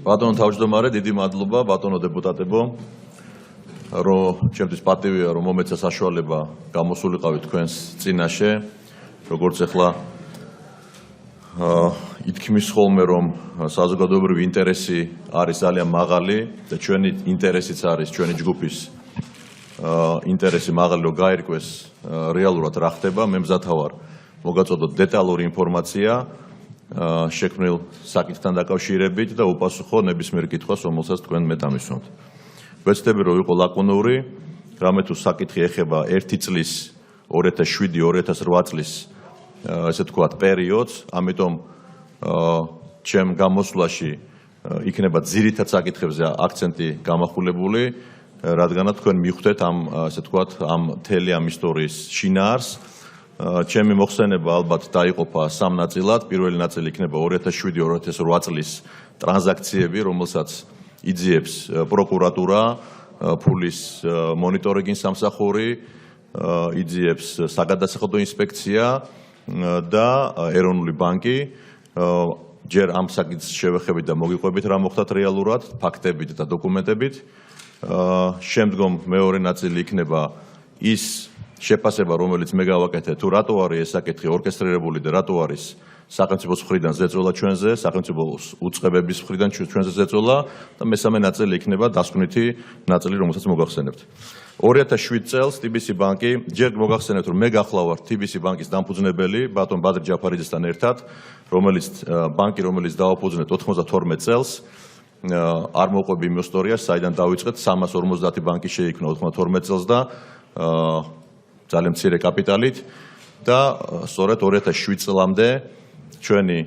ბატონო თავმჯდომარე, დიდი მადლობა, ბატონო დეპუტატებო, რომ ჩემთვის პატივია, რომ მომეცა საშუალება გამოსულიყავი თქვენს წინაშე, როგორც ახლა ითქმის ხოლმე, რომ საზოგადოებრივი ინტერესი არის ძალიან მაღალი და ჩვენი ინტერესიც არის ჩვენი ჯგუფის ინტერესი მაღალი, რომ გაირკვეს რეალურად რა ხდება. მე მზათა ვარ მოგაწოდოთ დეტალური ინფორმაცია შექმნილ საკითხთან დაკავშირებით და უპასუხო ნებისმიერ კითხვას, რომელსაც თქვენ მე დამისვამთ. ვეცდები, რომ ვიყო ლაკონური, რამე თუ საკითხი ეხება 1 წლის 2007-2008 წლის ესე თქვათ პერიოდს, ამიტომ ჩემ გამოსვლაში იქნება ძირითად საკითხებზე აქცენტი გამახვილებული, რადგანაც თქვენ მიხვდეთ ამ ესე თქვათ ამ მთელი ამ ისტორიის შინაარსს. ჩემი მოხსენება ალბათ დაიყოფა 3 ნაწილად. პირველი ნაწილი იქნება 2007-2008 წლის ტრანზაქციები, რომელსაც იძიებს პროკურატურა, ფულის მონიტორინგის სამსახური, იძიებს საგადასახადო ინსპექცია და ეროვნული ბანკი. ჯერ ამ საკითხს შევეხებით და მოგიყვებით რა მოხდათ რეალურად, ფაქტებით და დოკუმენტებით. შემდგომ მეორე ნაწილი იქნება ის შეფასება, რომელიც მე გავაკეთე, თუ რატო არის ეს საკითხი ორკესტრირებული და რატო არის სახელმწიფოს მხრიდან ზეწოლა ჩვენზე, სახელმწიფოს უწყებების მხრიდან ჩვენზე ზეწოლა და მესამე ნაწილი იქნება დასკვნითი ნაწილი, რომელსაც მოგახსენებთ. 2007 წელს TBC ბანკი, ჯერ მოგახსენებთ, რომ მე გახლავარ TBC ბანკის დამფუძნებელი, ბატონ ბადრი ჯაფარიძესთან ერთად, რომელიც დავაფუძნეთ 92 წელს. არ მოყვები იმ ისტორიას, საიდან დავიწყეთ, 350 ბანკი შეიქმნა 92 წელს და ძალიან მცირე კაპიტალით და სწორედ 2007 წლამდე ჩვენი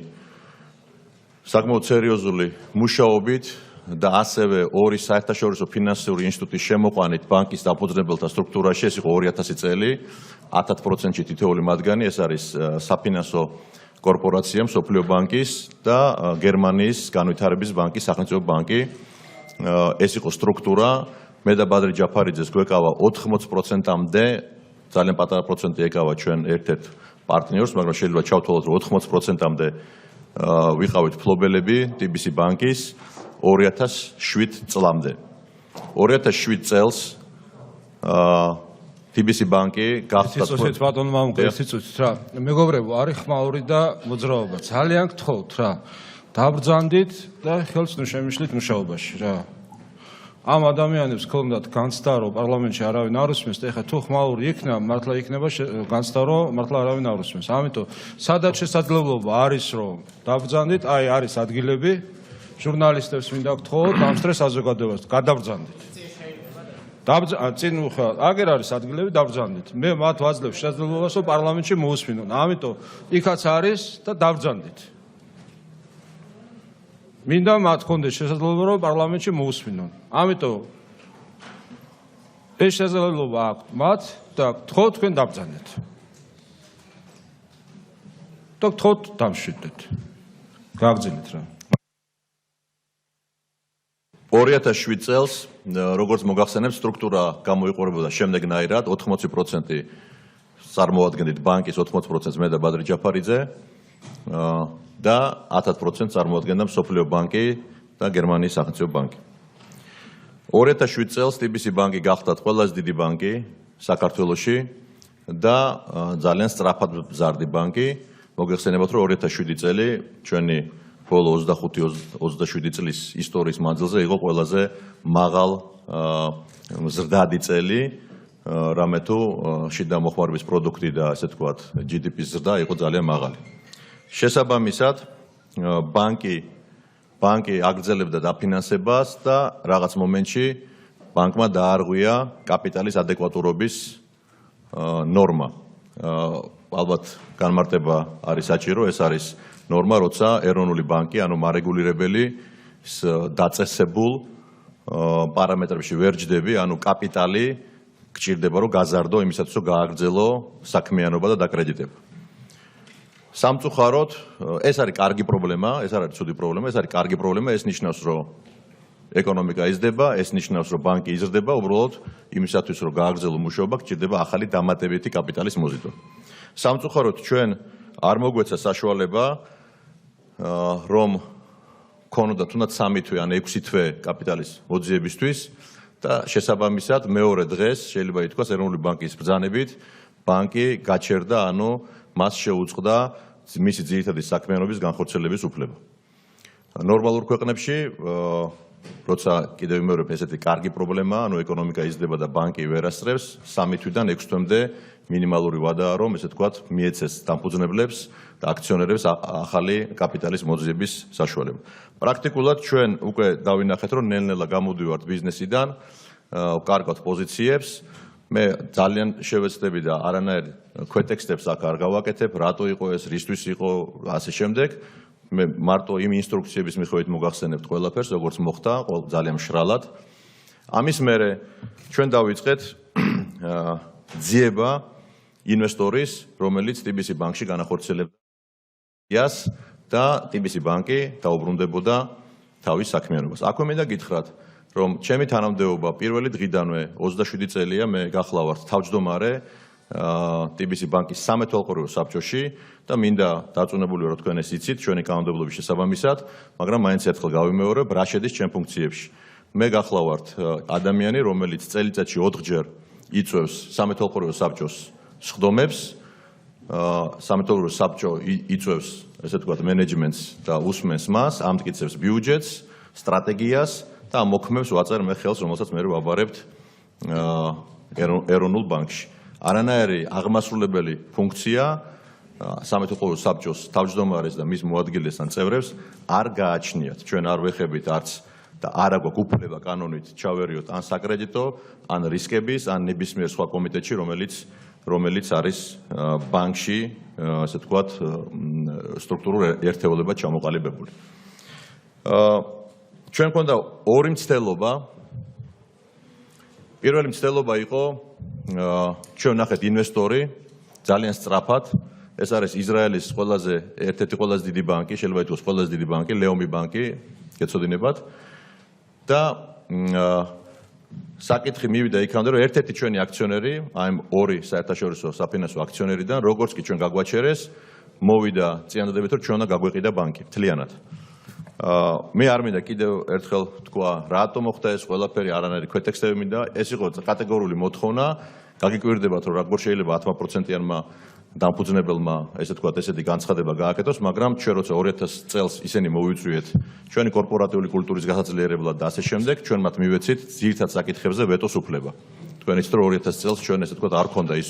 საკმაოდ სერიოზული მუშაობით და ასევე ორი საერთაშორისო ფინანსური ინსტიტუტის შემოყვანით ბანკის დაფუძნებელთა სტრუქტურაში, ეს იყო 2000 წელი, 10%-ში თითოეული მათგანი, ეს არის საფინანსო კორპორაცია მსოფლიო ბანკის და გერმანიის განვითარების ბანკის სახელმწიფო ბანკი. ეს იყო სტრუქტურა. მე და ბადრი ჯაფარიძეს გვეკავა 80%-მდე, ძალიან პატარა პროცენტი ეკავა ჩვენ ერთ-ერთ პარტნიორს, მაგრამ შეიძლება ჩავთვალოთ, რომ 80%-მდე ვიყავით ფლობელები TBC ბანკის 2007 წლამდე. 2007 წელს TBC ბანკი გახდა სიცოცხლით ბატონ მამუკა, სიცოცხლით რა. მეგობრებო, არის ხმაური და მოძრაობა. ძალიან გთხოვთ რა. დაბრძანდით და ხელს ნუ შემიშლით მუშაობაში რა. ამ ადამიანებს ქონდათ განცდა, რომ პარლამენტში არავინ არ უსმენს და ეხლა თუ ხმაური იქნება, მართლა იქნება განცდა, რომ მართლა არავინ არ უსმენს. ამიტომ სადაც შესაძლებლობა არის, რომ დაბრძანდით, აი არის ადგილები, ჟურნალისტებს მინდა გთხოვოთ, ამ სტრეს საზოგადოებას გადაბრძანდით. წინ უხალ, აგერ არის ადგილები, დაბრძანდით. მე მათ ვაძლევ შესაძლებლობას, რომ პარლამენტში მოусმინონ. ამიტომ იქაც არის და დაბრძანდით. მინდა მათ კონდეს შესაძლებლობა, რომ პარლამენტში მოусმინონ. ამიტომ ეს შესაძლებლობა აქვთ მათ და გთხოვთ თქვენ დაბრძანდეთ. და გთხოვთ დამშვიდეთ. გაგძინეთ რა. 2007 წელს, როგორც მოგახსენებთ, სტრუქტურა გამოიყურებოდა შემდეგნაირად, 80% წარმოადგენდით ბანკის 80%-ს მე და ბადრი ჯაფარიძე და 10% წარმოადგენდა მსოფლიო ბანკი და გერმანიის სახელმწიფო ბანკი. 2007 წელს TBC ბანკი გახდა ყველაზე დიდი ბანკი საქართველოში და ძალიან სწრაფად მზარდი ბანკი. მოგეხსენებათ, რომ 2007 წელი ჩვენი ბოლო 25-27 წლის ისტორიის მანძილზე იყო ყველაზე მაღალ მზრდადი წელი, რამე თუ შიდა მოხმარების პროდუქტი და ასე თქვათ GDP-ის ზრდა იყო ძალიან მაღალი. შესაბამისად, ბანკი აგრძელებდა დაფინანსებას და რაღაც მომენტში ბანკმა დაარღვია კაპიტალის ადეკვატურობის ნორმა. ალბათ განმარტება არის საჭირო, ეს არის ნორმა, როცა ეროვნული ბანკი, ანუ მარეგულირებელი დაწესებულ პარამეტრებში ვერ ჯდები, ანუ კაპიტალი გჭირდება, რომ გაზარდო იმისათვის, რომ გააგრძელო საქმიანობა და დაკრედიტება. სამწუხაროდ, ეს არის კარგი პრობლემა, ეს არ არის ცუდი პრობლემა, ეს არის კარგი პრობლემა, ეს ნიშნავს, რომ ეკონომიკა იზრდება, ეს ნიშნავს, რომ ბანკი იზრდება, უბრალოდ იმისათვის, რომ გააგრძელო მუშაობა, გჭირდება ახალი დამატებითი კაპიტალის მოზიდვა. სამწუხაროდ, ჩვენ არ მოგვეცა საშუალება, რომ ქონოდა თუნდაც 3 თვე ან 6 თვე კაპიტალის მოძიებისთვის და შესაბამისად მეორე დღეს შეიძლება ითქვას ეროვნული ბანკის ბრძანებით ბანკი გაჩერდა, ანუ მას შეუწყდა მისი ძირითადი საქმიანობის განხორციელების უფლება. ნორმალურ ქვეყნებში როცა კიდევ ვიმეორებ ესეთი კარგი პრობლემაა, ანუ ეკონომიკა იზრდება და ბანკი ვერ ასწრებს, 3 თვიდან 6 თვემდე მინიმალური ვადაა, რომ ესე ვთქვათ, მიეცეს დამფუძნებლებს და აქციონერებს ახალი კაპიტალის მოძიების საშუალება. პრაქტიკულად ჩვენ უკვე დავინახეთ, რომ ნელ-ნელა გამოდივართ ბიზნესიდან, კარგავთ პოზიციებს. მე ძალიან შევეცდები და არანაირ ქვეტექსტებს აქ არ გავაკეთებ, რატო იყო ეს, რისთვის იყო, ასე შემდეგ. მე მარტო იმ ინსტრუქციების მიხედვით მოგახსენებთ ყველაფერს, როგორც მოხდა, ძალიან მშრალად. ამის მერე ჩვენ დავიწყეთ ძიება ინვესტორის, რომელიც TBC ბანკში განახორციელებდა და TBC ბანკი დაუბრუნდებოდა თავის საქმიანობას. აქვე მინდა გითხრათ, რომ ჩემი თანამდებობა პირველი დღიდანვე 27 წელია მე გახლავართ თავმჯდომარე TBC ბანკის სამეთვალყურეო საბჭოში და მინდა დარწმუნებული ვარ, რომ თქვენ ეს იცით ჩვენი კანონმდებლობის შესაბამისად, მაგრამ მაინც ერთხელ გავიმეორებ, რა შედის ჩემ ფუნქციებში. მე გახლავართ ადამიანი, რომელიც წელიწადში 4-ჯერ იწვევს სამეთვალყურეო საბჭოს სხდომებს, სამეთვალყურეო საბჭო იწვევს, ესე ვთქვათ, მენეჯმენტს და უსმენს მას, ამტკიცებს ბიუჯეტს, სტრატეგიას და მოქმებს ვაწერ მე ხელს, რომელსაც მე ვაბარებთ ეროვნულ ბანკში. არანაირი აღმასრულებელი ფუნქცია სამეთვალყურეო საბჭოს თავმჯდომარეს და მის მოადგილეს ან წევრებს არ გააჩნიათ. ჩვენ არ ვეხებით არც და არ აგვაქვს უფლება კანონით ჩავერიოთ ან საკრედიტო, ან რისკების, ან ნებისმიერ სხვა კომიტეტში, რომელიც არის ბანკში, ასე ვთქვათ, სტრუქტურულ ერთეულებად ჩამოყალიბებული. ჩვენ გვქონდა ორი მცდელობა. პირველი მცდელობა იყო ჩვენ ნახეთ ინვესტორი ძალიან სწრაფად, ეს არის ისრაელის ერთ-ერთი ყველაზე დიდი ბანკი, შეიძლება ითქვას ყველაზე დიდი ბანკი, ლეომი ბანკი, გეცოდინებათ და საკითხი მივიდა იქამდე, რომ ერთ-ერთი ჩვენი აქციონერი, აი ორი საერთაშორისო საფინანსო აქციონერიდან, როგორც კი ჩვენ გაგვაჩერეს, მოვიდა წინადადებით, რომ ჩვენ უნდა გაგვეყიდა ბანკი მთლიანად. მე არ მინდა კიდევ ერთხელ თქვა, რატო მოხდა ეს ყველაფერი, არანაირი ქვეტექსტები მინდა, ეს იყო კატეგორიული მოთხოვნა, გაგიკვირდებათ, რომ როგორ შეიძლება 10%-იანმა დამფუძნებელმა, ესე ვთქვათ, ესეთი განცხადება გააკეთოს, მაგრამ ჩვენ როცა 2000 წელს ისინი მოვიწვიეთ ჩვენი კორპორატიული კულტურის გასაძლიერებლად და ასე შემდეგ, ჩვენ მათ მივეცით ძირითად საკითხებზე ვეტოს უფლება. თქვენ იცით, რომ 2000 წელს ჩვენ ესე ვთქვათ არ ქონდა ის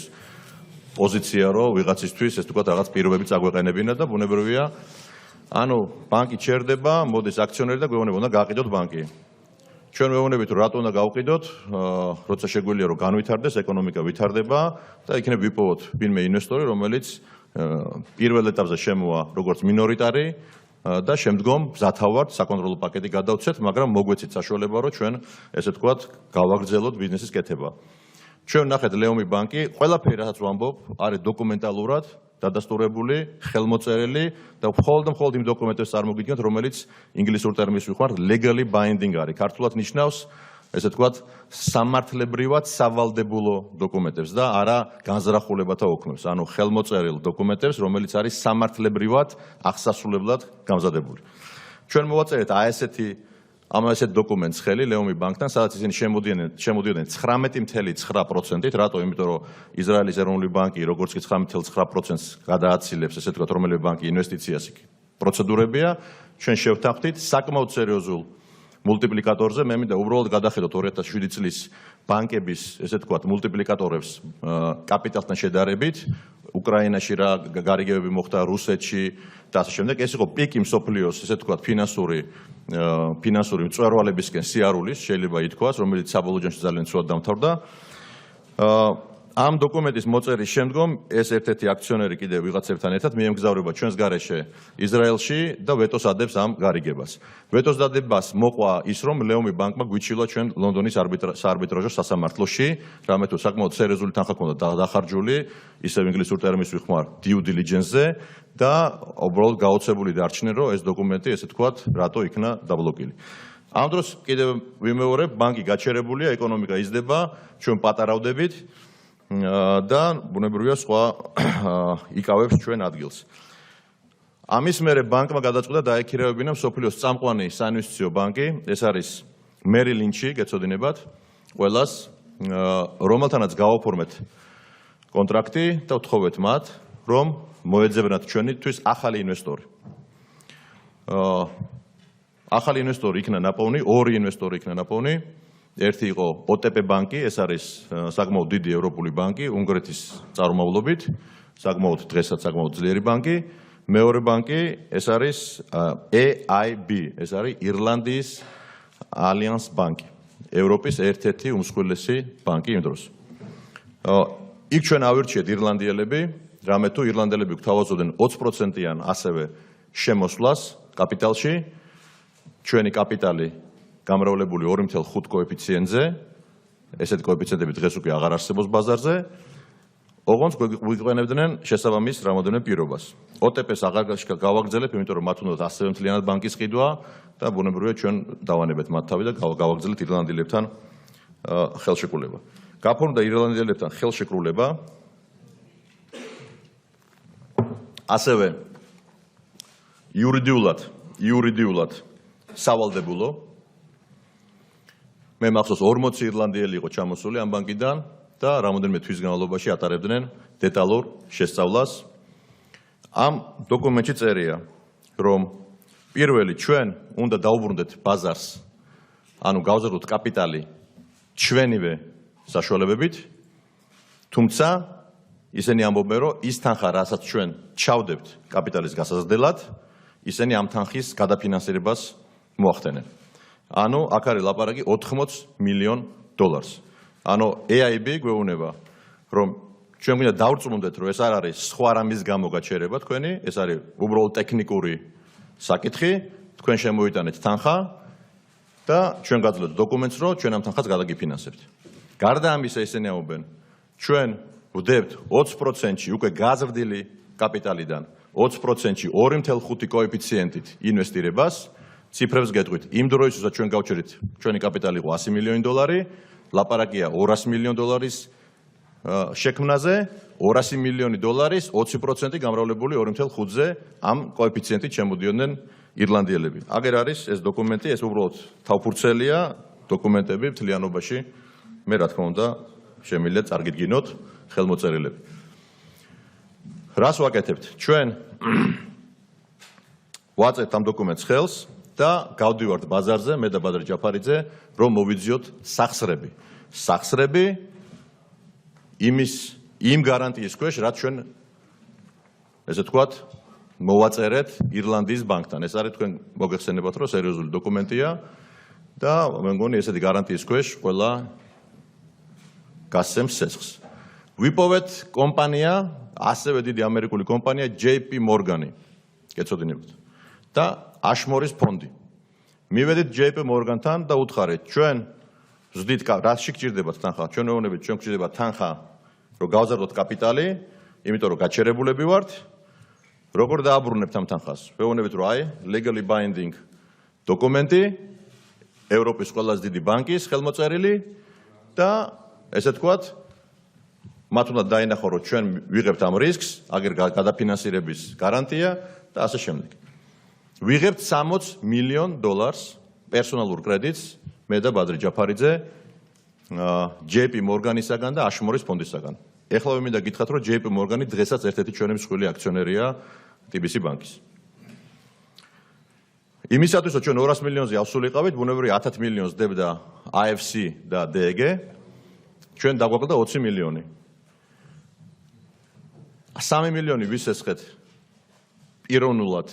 პოზიცია, რომ ვიღაცისთვის ესე ვთქვათ რაღაც პირობები წაგვეყენებინა და ბუნებრივია, ანუ ბანკი ჩერდება, მოდის აქციონერი და გვეუბნება, უნდა გააყიდოთ ბანკი. ჩვენ ვეუბნებით, რომ რატო უნდა გავყიდოთ, როცა შეგვიძლია რომ განვითარდეს, ეკონომიკა ვითარდება და იქნებ ვიპოვოთ ვინმე ინვესტორი, რომელიც პირველ ეტაპზე შემოვა როგორც მინორიტარი და შემდგომ მზათავართ საკონტროლო პაკეტი გადავცეთ, მაგრამ მოგვეცით საშუალება, რომ ჩვენ ესე ვთქვათ, გავაგრძელოთ ბიზნესის კეთება. ჩვენ ნახეთ ლეომი ბანკი, ყველაფერი რასაც ვამბობ, არის დოკუმენტალურად დადასტურებული, ხელმოწერილი და მხოლოდ იმ დოკუმენტებს წარმოგიდგენთ, რომელიც ინგლისურ ტერმინს ვიხმართ legally binding არის. ქართულად ნიშნავს, ესე ვთქვათ, სამართლებრივად სავალდებულო დოკუმენტებს და არა განზრახულებათა ოქმებს. ანუ ხელმოწერილ დოკუმენტებს, რომელიც არის სამართლებრივად აღსასრულებლად გამზადებული. ჩვენ მოვაწერეთ ასეთ დოკუმენტს ხელი ლეომი ბანკთან, სადაც ისინი შემოდიოდნენ 19.9%-ით, რატო? იმიტომ რომ ისრაელის ეროვნული ბანკი როგორც კი 19.9%-ს გადააცილებს, ესე ვთქვათ, რომელიმე ბანკი ინვესტიციას პროცედურებია, ჩვენ შევთანხმდით საკმაოდ სერიოზულ მულტიპლიკატორზე. მე მინდა უბრალოდ გადახედოთ 2007 წლის ბანკების, ესე ვთქვათ, მულტიპლიკატორებს კაპიტალთან შედარებით, უკრაინაში რა გარიგებები მოხდა, რუსეთში და ასე შემდეგ. ეს იყო პიკი მსოფლიოს, ესე ვთქვათ, ფინანსური მწვერვალებისკენ სიარულის, შეიძლება ითქვას, რომელიც საბოლოო ჯამში ძალიან ცუდად დამთავრდა. ამ დოკუმენტის მოწერის შემდგომ ეს ერთ-ერთი აქციონერი კიდევ ვიღაცებთან ერთად მიემგზავრება ჩვენს გარეშე ისრაელში და ვეტოს ადებს ამ გარიგებას. ვეტოს დადებას მოყვა ის, რომ ლეომი ბანკმა გვიჩილა ჩვენ ლონდონის საარბიტრაჟო სასამართლოში, რამე თუ საკმაოდ სერიოზული თანხა ჰქონდა დახარჯული, ისევ ინგლისურ ტერმინს ვიხმარ due diligence-ზე და უბრალოდ გაოცებული დარჩნენ, რომ ეს დოკუმენტი, ესე ვთქვათ, რატო იქნა დაბლოკილი. ამ დროს კიდევ ვიმეორებ, ბანკი გაჩერებულია, ეკონომიკა იზრდება, ჩვენ პატარავდებით და ბუნებრივია სხვა იკავებს ჩვენ ადგილს. ამის მერე ბანკმა გადაწყვიტა დაექირავებინა მსოფლიოს წამყვანი საინვესტიციო ბანკი, ეს არის მერი ლინჩი, გეცოდინებათ, ყველას, რომელთანაც გავაფორმეთ კონტრაქტი და ვთხოვეთ მათ, რომ მოეძებნათ ჩვენთვის ახალი ინვესტორი. ახალი ინვესტორი იქნა ნაპოვნი, ორი ინვესტორი იქნა ნაპოვნი. ერთი იყო OTP ბანკი, ეს არის საკმაოდ დიდი ევროპული ბანკი, უნგრეთის წარმომავლობით, საკმაოდ დღესაც საკმაოდ ძლიერი ბანკი. მეორე ბანკი, ეს არის EIB, ეს არის ირლანდიის ალიანს ბანკი, ევროპის ერთ-ერთი უმსხვილესი ბანკი იმ დროს. იქ ჩვენ ავირჩიეთ ირლანდიელები, რამე თუ ირლანდიელები გვთავაზობდნენ 20%-იან ასევე შემოსვლას კაპიტალში, ჩვენი კაპიტალი გამრავლებული 2.5 კოეფიციენტზე, ესეთი კოეფიციენტები დღეს უკვე აღარ არსებობს ბაზარზე, ოღონდ გვიყვენებდნენ შესაბამის რამოდენიმე პირობას. OTP-ს აღარ გავაგრძელებ, იმიტომ რომ მათ უნდათ ასევე მთლიანად ბანკის ყიდვა და ბუნებრივია ჩვენ დავანებეთ მათ თავი და გავაგრძელეთ ირლანდიელებთან ხელშეკრულება. გაფორმდა ირლანდიელებთან ხელშეკრულება, ასევე იურიდიულად სავალდებულო. მე მახსოვს 40 ირლანდიელი იყო ჩამოსული ამ ბანკიდან და რამოდენიმე თვის განმავლობაში ატარებდნენ დეტალურ შესწავლას. ამ დოკუმენტში წერია, რომ პირველი ჩვენ უნდა დაუბრუნდეთ ბაზარს, ანუ გავზარდოთ კაპიტალი ჩვენივე საშუალებებით, თუმცა ისინი ამბობენ, რომ ის თანხა, რასაც ჩვენ ჩავდებთ კაპიტალის გასაზრდელად, ისინი ამ თანხის გადაფინანსირებას მოახდენენ. ანუ აქ არის ლაპარაკი 80 მილიონ დოლარს. ანუ EIB გვეუბნება, რომ ჩვენ გვინდა დავწმუნდეთ, რომ ეს არ არის სხვა რამის გამო გაჩერება თქვენი, ეს არის უბრალოდ ტექნიკური საკითხი, თქვენ შემოიტანეთ თანხა და ჩვენ გაძლევთ დოკუმენტს, რომ ჩვენ ამ თანხას გადაგიფინანსებთ. გარდა ამისა, ისინი ამბობენ, ჩვენ ვდებთ 20%-ში უკვე გაზრდილი კაპიტალიდან 20%-ში 2.5 კოეფიციენტით ინვესტირებას, ციფრებს გეტყვით, იმ დროისათვის ჩვენ გავჩერით, ჩვენი კაპიტალი იყო 100 მილიონი დოლარი, ლაპარაკია 200 მილიონ დოლარის შექმნაზე, 200 მილიონი დოლარის 20% გამრავლებული 2.5-ზე ამ კოეფიციენტით შემოდიოდნენ ირლანდიელები. აგერ არის ეს დოკუმენტი, ეს უბრალოდ თავფურცელია, დოკუმენტები მთლიანობაში, მე რა თქმა უნდა, შემიძლია წარგიდგინოთ ხელმოწერილები. რას ვაკეთებთ? ჩვენ ვაწევთ ამ დოკუმენტს ხელს და გავდივართ ბაზარზე, მე და ბადრი ჯაფარიძე, რომ მოვიძიოთ სახსრები. სახსრები იმ გარანტიის ქვეშ, რაც ჩვენ ესე ვთქვათ, მოვაწერეთ ირლანდიის ბანკთან. ეს არის თქვენ მოგეხსენებათ, რომ სერიოზული დოკუმენტია და მე მგონი ესეთი გარანტიის ქვეშ ყველა გასცემს ცეცხლს. ვიპოვეთ კომპანია, ასევე დიდი ამერიკული კომპანია JP Morgan-ი, გეცოდინებთ. და აშმორის ფონდი. მივედით JP Morgan-თან და უთხარეთ, ჩვენ ვზდით რაში გჭირდებათ თანხა? ჩვენ ვეუბნებით, ჩვენ გჭირდება თანხა, რომ გავზარდოთ კაპიტალი, იმიტომ რომ გაჩერებულები ვართ. როგორ დააბრუნებთ ამ თანხას? ვეუბნებით, რომ აი, legally binding დოკუმენტი, ევროპის ყველაზე დიდი ბანკის ხელმოწერილი და ესე ვთქვათ, მათ უნდა დაინახო, რომ ჩვენ ვიღებთ ამ რისკს, აგერ გადაფინანსირების გარანტია და ასე შემდეგ. ვიღებთ 60 მილიონ დოლარს პერსონალურ კრედიტს, მე და ბადრი ჯაფარიძე, JP Morgan-ისაგან და აშმორის ფონდისაგან. ეხლა მინდა გითხრათ, რომ JP Morgan-ი დღესაც ერთ-ერთი ჩვენი მსხვილი აქციონერია TBC ბანკის. იმისათვის, რომ ჩვენ 200 მილიონზე ავსულიყავით, ბუნებრივია 10 მილიონს დებდა AFC და DG, ჩვენ დაგვაკლდა 20 მილიონი. 3 მილიონი ვისესხეთ პიროვნულად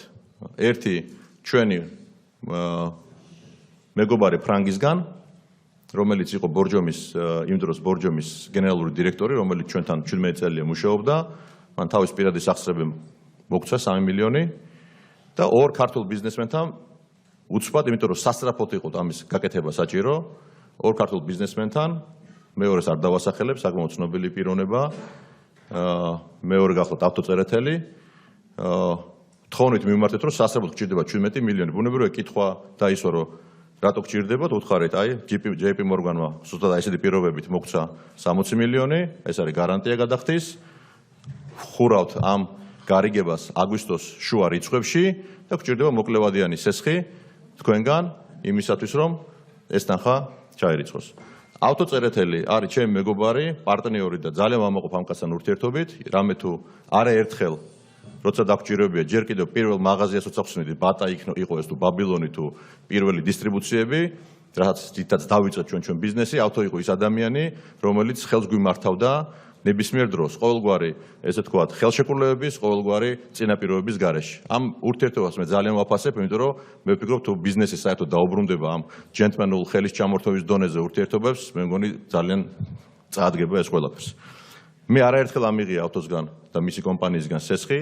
ერთი ჩვენი მეგობარი ფრანგისგან, რომელიც იყო ბორჯომის, იმ დროს ბორჯომის გენერალური დირექტორი, რომელიც ჩვენთან 17 წელია მუშაობდა, მან თავის პირადი სახსრები მოგცა 3 მილიონი და ორ ქართულ ბიზნესმენთან უცბად, იმიტომ რომ სასწრაფოდ იყო ამის გაკეთება საჭირო, ორ ქართულ ბიზნესმენთან, მეორეს არ დავასახელებ, საკმაოდ ცნობილი პიროვნება, მეორე გახლავთ ავტოწერეთელი, თხოვნით მიმართეთ, რომ სასწრაფოდ გჭირდება 17 მილიონი. ბუნებრივია კითხვა დაისვა, რომ რატო გჭირდებათ? უთხარით, აი, JP Morgan-მა ზუსტად ესეთი პირობებით მოგცა 60 მილიონი, ეს არის გარანტია გადახდის. ხურავთ ამ გარიგებას აგვისტოს შუა რიცხვებში და გვჭირდება მოკლევადიანი სესხი თქვენგან იმისათვის, რომ ეს თანხა ჩაირიცხოს. ავტოწერეთელი არის ჩემი მეგობარი, პარტნიორი და ძალიან ვამაყობ ამ კაცთან ურთიერთობით, რამე თუ არაერთხელ როცა დაგჭირებია ჯერ კიდევ პირველ მაღაზიას როცა ხსნიდი, ბატა იყო ეს თუ ბაბილონი თუ პირველი დისტრიბუციები, რაც ძირითადად დავიწყეთ ჩვენ ბიზნესი, ავტო იყო ის ადამიანი, რომელიც ხელს გვიმართავდა ნებისმიერ დროს, ყოველგვარი, ესე თქვათ, ხელშეკრულებების, ყოველგვარი წინაპირობების გარეშე. ამ ურთიერთობას მე ძალიან ვაფასებ, იმიტომ რომ მე ვფიქრობ, თუ ბიზნესი საერთოდ დაუბრუნდება ამ ჯენტლმენულ ხელის ჩამორთმევის დონეზე ურთიერთობებს, მე მგონი ძალიან წაადგება ეს ყველაფერს. მე არაერთხელ ამიღია ავტოსგან და მისი კომპანიისგან სესხი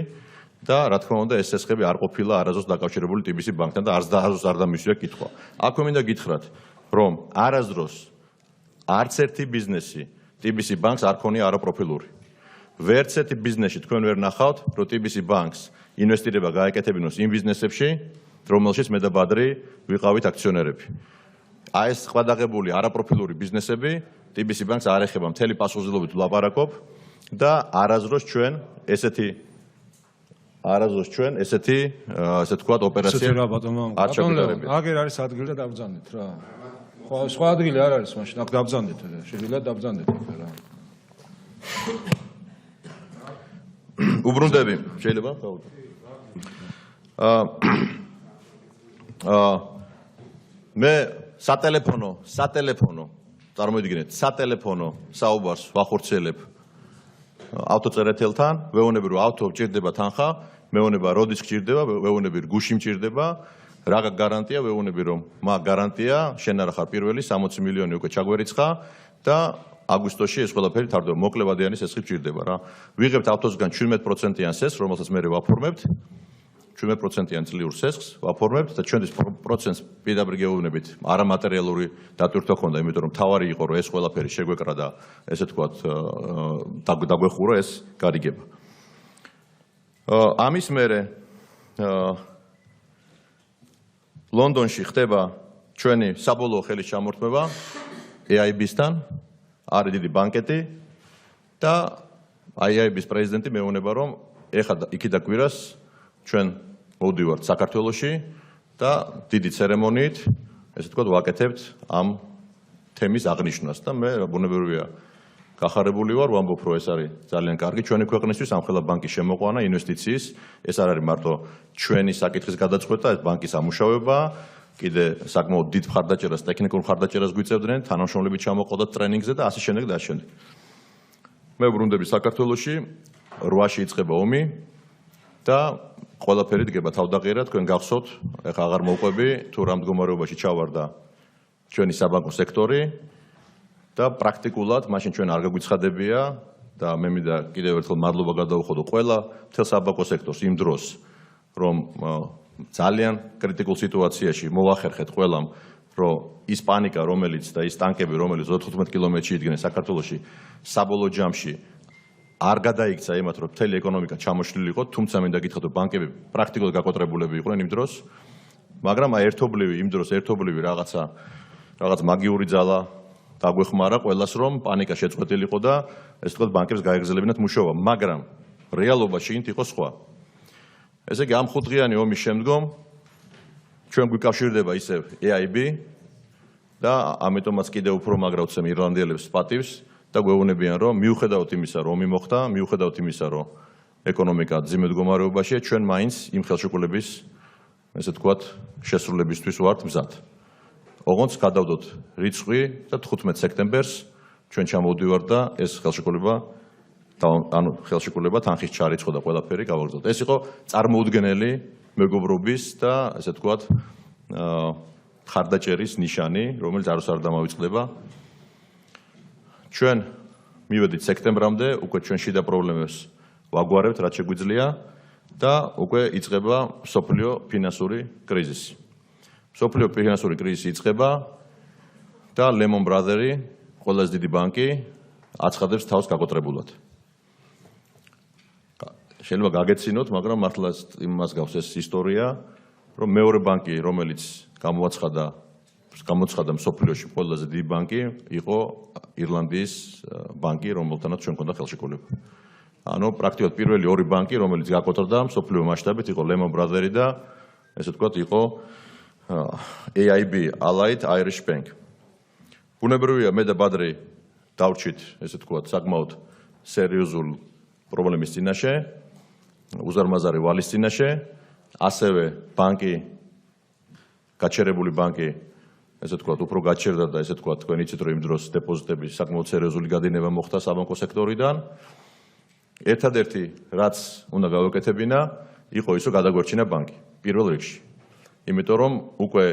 და რა თქმა უნდა, ეს სესხები არ ყოფილა არასდროს დაკავშირებული TBC ბანკთან და არასდროს არ დამისვია კითხვა. აქვე მინდა გითხრათ, რომ არასდროს არც ერთი ბიზნესი TBC ბანკს არ ქონია არაპროფილური. ვერც ერთი ბიზნესში თქვენ ვერ ნახავთ, რომ TBC ბანკს ინვესტირება გაეკეთებინოს იმ ბიზნესებში, რომელშიც მე და ბადრი ვიყავით აქციონერები. აი ეს სხვადაღებული არაპროფილური ბიზნესები TBC ბანკს არ ეხება, მთელი პასუხისმგებლობით ვლაპარაკობ და არასდროს ჩვენ ესეთი ესე თქვათ ოპერაცია არ ჩაგვიტარებია. აგერ არის ადგილი და დავბრძანდით რა. სხვა ადგილი არ არის მაშინ, აქ დავბრძანდეთ რა. შეგიძლიათ დავბრძანდეთ რა. უბრუნდები, შეიძლება? მე სატელეფონო წარმოიდგინეთ, სატელეფონო საუბარს ვახორციელებ ავტოწერეთელთან, ვეუბნები რომ ავტო გჭირდება თანხა, მეუბნება როდის გჭირდება, ვეუბნები გუში მჭირდება, რა გარანტია, ვეუბნები რომ მაგ გარანტია, შენ არა ხარ პირველი, 60 მილიონი უკვე ჩაგვერიცხა და აგვისტოში ეს ყველაფერი თარდება, მოკლევადიანი სესხი გჭირდება რა. ვიღებთ ავტოსგან 17%-იან სესხს, რომელსაც მე ვაფორმებთ, 17%-იან წლიურ სესხს ვაფორმებთ და ჩვენთვის პროცენტს პირდაპირ გეუბნებით, არამატერიალური დატვირთვა ქონდა, იმიტომ რომ თავარი იყო რომ ეს ყველაფერი შეგვეკრა და ესე თქვათ დაგვეხურო ეს გარიგება. ამის მერე ლონდონში ხდება ჩვენი საბოლოო ხელის ჩამორთმევა AIB-სთან, არის დიდი ბანკეტი და AIB-ის პრეზიდენტი მეუბნება რომ ეხლა იქიდან კვირას ჩვენ მოვდივართ საქართველოში და დიდი ცერემონიით, ესე თქვათ, ვაკეთებთ ამ თემის აღნიშვნას და მე ბუნებრივია გახარებული ვარ, ვამბობ, რომ ეს არის ძალიან კარგი ჩვენი ქვეყნისთვის, ამხელა ბანკის შემოყვანა, ინვესტიციის, ეს არ არის მარტო ჩვენი საკითხის გადაწყვეტა, ეს ბანკის ამუშავება, კიდე საკმაოდ დიდ მხარდაჭერას, ტექნიკურ მხარდაჭერას გვიწევდნენ, თანამშრომლები ჩამოყოლდათ ტრენინგზე და ასე შემდეგ და ასე შემდეგ. მე ვბრუნდები საქართველოში, 8-ში იწყება ომი და ყველაფერი დგება თავდაღიერად, თქვენ გახსოვთ, ეხლა აღარ მოვყვები, თუ რა მდგომარეობაში ჩავარდა ჩვენი საბანკო სექტორი და პრაქტიკულად მაშინ ჩვენ არ გაგვიცხადებია და მე მინდა კიდევ ერთხელ მადლობა გადავუხოდო ყველა მთელ საბანკო სექტორს იმ დროს, რომ ძალიან კრიტიკულ სიტუაციაში მოვახერხეთ ყველამ, რომ ის პანიკა, რომელიც და ის ტანკები, რომელიც 15 კილომეტრში იდგნენ საქართველოში, საბოლოო ჯამში არ გადაიქცა იმათ, რომ მთელი ეკონომიკა ჩამოშლილი იყო, თუმცა მინდა გითხრათ, რომ ბანკები პრაქტიკულად გაკოტრებულები იყვნენ იმ დროს, მაგრამ იმ დროს ერთობლივი რაღაც მაგიური ძალა დაგვეხმარა ყველას, რომ პანიკა შეწყვეტილიყო და ეს თქვათ ბანკებს გაეგრძელებინათ მუშაობა, მაგრამ რეალობაში ინთ იყო სხვა. ესე იგი, ამ 5-დღიანი ომის შემდგომ ჩვენ გვიკავშირდება ისევ AIB და ამიტომაც კიდევ უფრო მაგრა ვცემ ირლანდიელებს პატივს და გვეუბნებიან, რომ მიუხედავად იმისა, რომ ომი მოხდა, მიუხედავად იმისა, რომ ეკონომიკა ძიმე მდგომარეობაშია, ჩვენ მაინც იმ ხელშეკრულების, ესე თქვათ, შესრულებისთვის ვართ მზად. ოღონდ გადავდოთ რიცხვი და 15 სექტემბერს ჩვენ ჩამოვდივართ და ეს ხელშეკრულება თანხის ჩარიცხვა და ყველაფერი გავაგრძელოთ. ეს იყო წარმოუდგენელი მეგობრობის და ესე თქვათ ხარდაჭერის ნიშანი, რომელიც არასდროს არ დამავიწყდება. ჩვენ მივედით სექტემბრამდე, უკვე ჩვენ შიდა პრობლემებს ვაგვარებთ, რაც შეგვიძლია და უკვე იწყება მსოფლიო ფინანსური კრიზისი. მსოფლიო ფინანსური კრიზისი იწყება და Lehman Brothers, ყველაზე დიდი ბანკი, აცხადებს თავს გაკოტრებულად. შეიძლება გაგეცინოთ, მაგრამ მართლა იმას გავს ეს ისტორია, რომ მეორე ბანკი, რომელიც გამოცხადა მსოფლიოში ყველაზე დიდი ბანკი, იყო ირლანდიის ბანკი, რომელთანაც ჩვენ გვქონდა ხელშეკრულება. ანუ პრაქტიკულად პირველი ორი ბანკი, რომელიც გაკოტრდა მსოფლიო მასშტაბით, იყო Lehman Brothers და ესე ვთქვათ, იყო AIB, Allied Irish Bank. ბუნებრივია, მე და ბადრი დავრჩით, ესე ვთქვათ, საკმაოდ სერიოზულ პრობლემის წინაშე, უზარმაზარი ვალის წინაშე, ასევე ბანკი, გაჩერებული ბანკი, ესე ვთქვათ, უფრო გაჩერდა და ესე ვთქვათ, თქვენ იცით, რომ იმ დროს დეპოზიტების საკმაოდ სერიოზული გადინება მოხდა საბანკო სექტორიდან. ერთადერთი, რაც უნდა გავაკეთებინა, იყო ისო გადაგვერჩინა ბანკი, პირველ რიგში. იმიტომ რომ უკვე